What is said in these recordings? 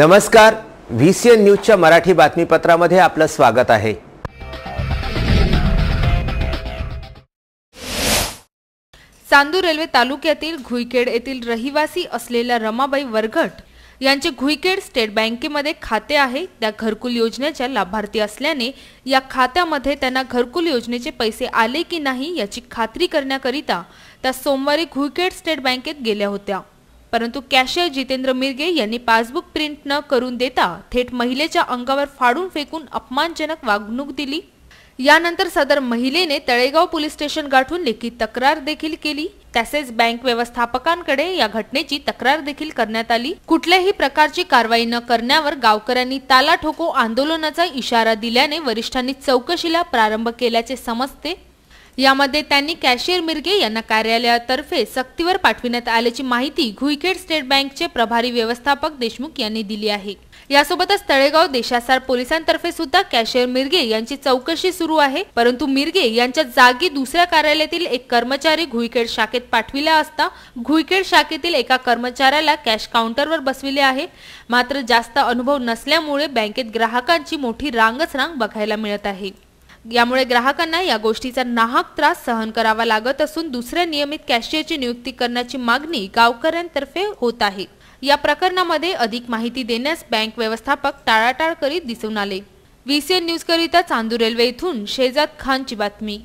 नमस्कार, VCN न्यूजच्या मराठी बातमीपत्रामध्ये आपलं स्वागत आहे। चांदूर रेल्वे तालुक्यातील घुईखेड येथील रहिवासी असलेल्या रमाबाई वरघट यांचे घुईखेड स्टेट बँकेमध्ये खाते आहे। त्या घरकुल योजनेच्या लाभार्थी असल्याने या खात्यामध्ये त्यांना घरकुल योजनेचे पैसे आले की नाही याची खात्री करण्याकरिता त्या सोमवारी घुईखेड स्टेट बँकेत गेल्या होत्या। परंतु कॅशियर जितेंद्र मिरगे यांनी पासबुक प्रिंट न करून देता थेट महिलेच्या अंगावर फाडून फेकून अपमानजनक वागणूक दिली। यानंतर सदर महिलेने तळेगाव पोलीस स्टेशन गाठून लेखी तक्रार देखील केली। तसेच बँक व्यवस्थापकांकडे या घटनेची तक्रार देखील करण्यात आली। कुठल्याही प्रकारची कारवाई न करण्यावर गावकऱ्यांनी ताला ठोको आंदोलनाचा इशारा दिल्याने वरिष्ठांनी चौकशीला प्रारंभ केल्याचे समजते। यामध्ये त्यांनी कॅशियर मिरगे यांना कार्यालयातर्फे सक्तीवर पाठविण्यात आल्याची माहिती घुईखेड स्टेट बँकचे प्रभारी व्यवस्थापक देशमुख यांनी दिली आहे। यासोबतच तळेगाव देशासार पोलिसांतर्फे सुद्धा कॅशियर मिरगे यांची चौकशी सुरू आहे। परंतु मिरगे यांच्या जागी दुसऱ्या कार्यालयातील एक कर्मचारी घुईखेड शाखेत पाठविला असता घुईखेड शाखेतील एका कर्मचाऱ्याला कॅश काउंटरवर बसविले आहे। मात्र जास्त अनुभव नसल्यामुळे बँकेत ग्राहकांची मोठी रांगच रांग बघायला मिळत आहे। यामुळे ग्राहकांना या गोष्टीचा नाहक त्रास सहन करावा लागत असून दुसऱ्या नियमित कॅशियरची नियुक्ती करण्याची मागणी गावकऱ्यांतर्फे होत आहे। या प्रकरणामध्ये अधिक माहिती देण्यास बँक व्यवस्थापक टाळाटाळ करीत दिसून आले। VCN न्यूज करिता चांदूर रेल्वे येथून शेजाद खानची बातमी।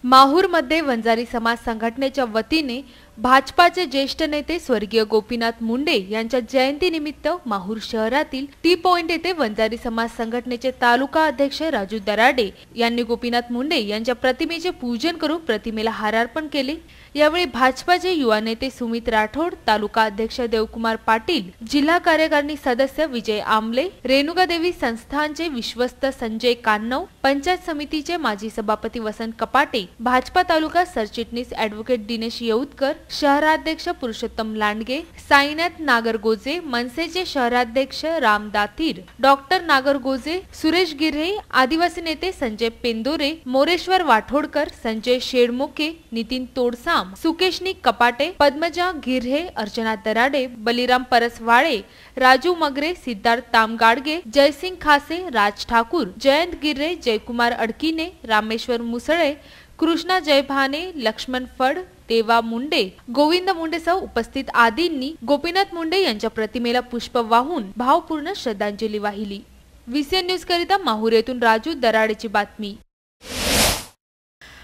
माहूरमध्ये वंजारी समाज संघटनेच्या वतीने भाजपाचे ज्येष्ठ नेते स्वर्गीय गोपीनाथ मुंडे यांच्या जयंतीनिमित्त माहूर शहरातील टी पॉइंट येथे वंजारी समाज संघटनेचे तालुका अध्यक्ष राजू दराडे यांनी गोपीनाथ मुंडे यांच्या प्रतिमेचे पूजन करून प्रतिमेला हारार्पण केले। यावेळी भाजपाचे युवा नेते सुमित राठोड, तालुका अध्यक्ष देवकुमार पाटील, जिल्हा कार्यकारिणी सदस्य विजय आमले, रेणुका देवी संस्थानचे विश्वस्त संजय कान्नव, पंचायत समितीचे माजी सभापती वसंत कपाटे, भाजपा तालुका सरचिटणीस ॲडव्होकेट दिनेश येऊतकर, शहराध्यक्ष पुरुषोत्तम लांडगे, साईनाथ नागरगोजे, मनसेचे शहराध्यक्ष राम दातीर, डॉक्टर नागरगोजे, सुरेश गिर्हे, आदिवासी नेते संजय पेंदोरे, मोरेश्वर वाठोडकर, संजय शेडमुके, नितीन तोडसाम, सुकेशनी कपाटे, पद्मजा गिर्हे, अर्चना दराडे, बलिराम परसवाळे, राजू मगरे, सिद्धार्थ तामगाडगे, जयसिंग खासे, राज ठाकूर, जयंत गिर्हे, जयकुमार अडकीने, रामेश्वर मुसळे, कृष्णा जयभाने, लक्ष्मण फड, देवा मुंडे, गोविंद मुंडेसह उपस्थित आदींनी गोपीनाथ मुंडे यांच्या प्रतिमेला पुष्प वाहून भावपूर्ण श्रद्धांजली वाहिली। VCN न्यूज करिता माहूर येथून राजू दराडेची बातमी।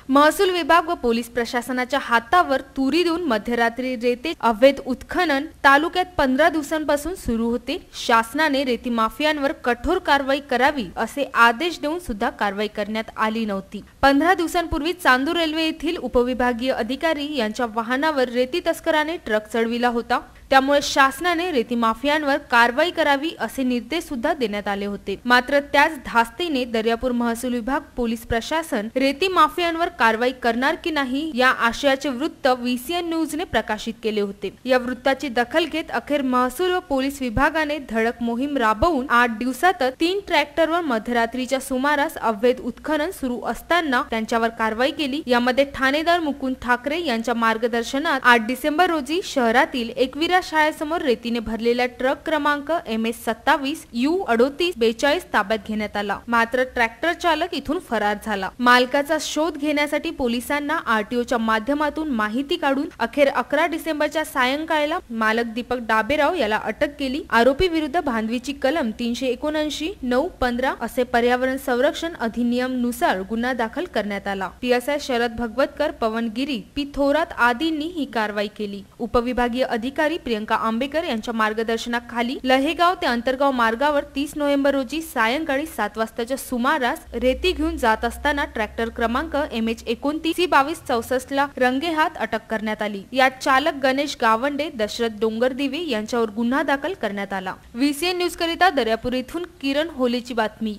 महसूल विभाग व पोलीस प्रशासनाच्या हातावर तुरी देऊन मध्यरात्री रेते अवैध उत्खनन तालुक्यात 15 दिवसांपासून सुरू होते। शासनाने रेती माफियांवर कठोर कारवाई करावी असे आदेश देऊन सुद्धा कारवाई करण्यात आली नव्हती। 15 दिवसांपूर्वी चांदूर रेल्वे येथील उपविभागीय अधिकारी यांच्या वाहनावर रेती तस्कराने ट्रक चढविला होता। त्यामुळे शासनाने रेती माफियांवर कारवाई करावी असे निर्देश सुद्धा देण्यात आले होते। मात्र त्याच धास्तीने दर्यापूर महसूल विभाग पोलीस प्रशासन रेती माफियांवर कारवाई करणार की नाही या आशयाचे वृत्त VCN न्यूजने प्रकाशित केले होते। या वृत्ताची दखल घेत अखेर महसूल व पोलीस विभागाने धडक मोहीम राबवून 8 दिवसातच 3 ट्रॅक्टरवर मध्यरात्रीच्या सुमारास अवैध उत्खनन सुरू असताना त्यांच्यावर कारवाई केली। यामध्ये ठाणेदार मुकुंद ठाकरे यांच्या मार्गदर्शनात 8 डिसेंबर रोजी शहरातील एकविरा शाळेसमोर रेतीने भरलेला ट्रक क्रमांक MS27 U3842 ताब्यात घेण्यात आला। मात्र ट्रॅक्टर चालक इथून फरार झाला। मालकाचा शोध घेण्यासाठी पोलिसांना RTOच्या माध्यमातून माहिती काढून अखेर 11 डिसेंबरच्या सायंकाळला मालक दीपक डाबेराव याला अटक केली। आरोपी विरुद्ध भांडवीची कलम 379 915 असे पर्यावरण संरक्षण अधिनियम नुसार गुन्हा दाखल करण्यात आला। PSI शरद भगवतकर, पवन गिरी, पी थोरात आदींनी ही कारवाई केली। उपविभागीय अधिकारी प्रियंका आंबेकर यांच्या मार्गदर्शनाखाली लहेगाव ते अंतरगाव मार्गावर 30 नोव्हेंबर रोजी सायंकाळी 7 वाजताच्या सुमारास रेती घेऊन जात असताना ट्रॅक्टर क्रमांक MH29 C2264 ला रंगेहात अटक करण्यात आली। यात चालक गणेश गावंडे, दशरथ डोंगरदिवे यांच्यावर गुन्हा दाखल करण्यात आला। VCN न्यूज करिता दर्यापूर येथून किरण होलेची बातमी।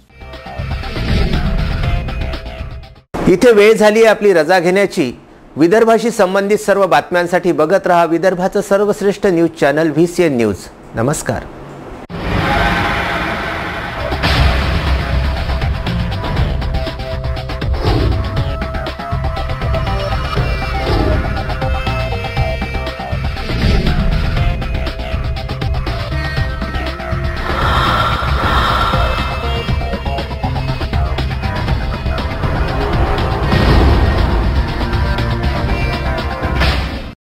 इथे वेळ झाली आपली रजा घेण्याची। विदर्भाशी संबंधित सर्व बातम्यांसाठी बघत रहा विदर्भाचं सर्वश्रेष्ठ न्यूज चॅनल VCN न्यूज। नमस्कार।